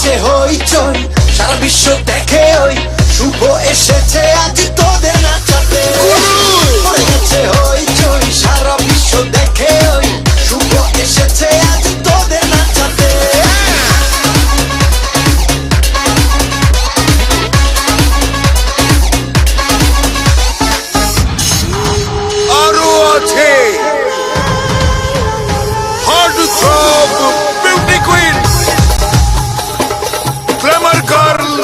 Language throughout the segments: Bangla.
গেছে হইচই, সারা বিশ্ব দেখে ওই শুভ এসেছে আজ তোদের নাচাতে। পড়ে গেছে হইচই, সারা বিশ্ব দেখে ওই শুভ এসেছে আজ তোদের নাচাতে। আরো আছে heart throb beauty queen, glamour girl,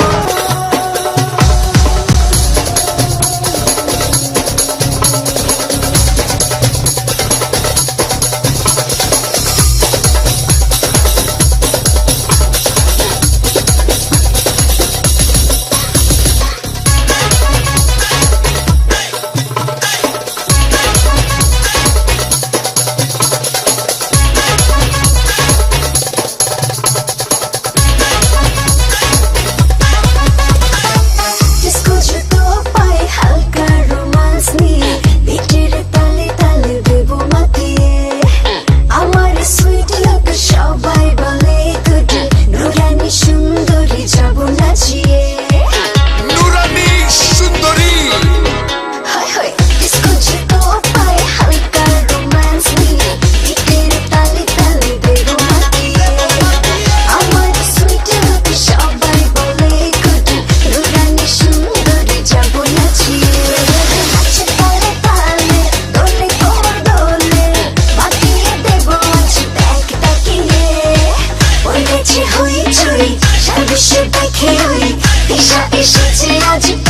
সারা বিশ্ব দেখে ওই দিশা এসেছে আজ।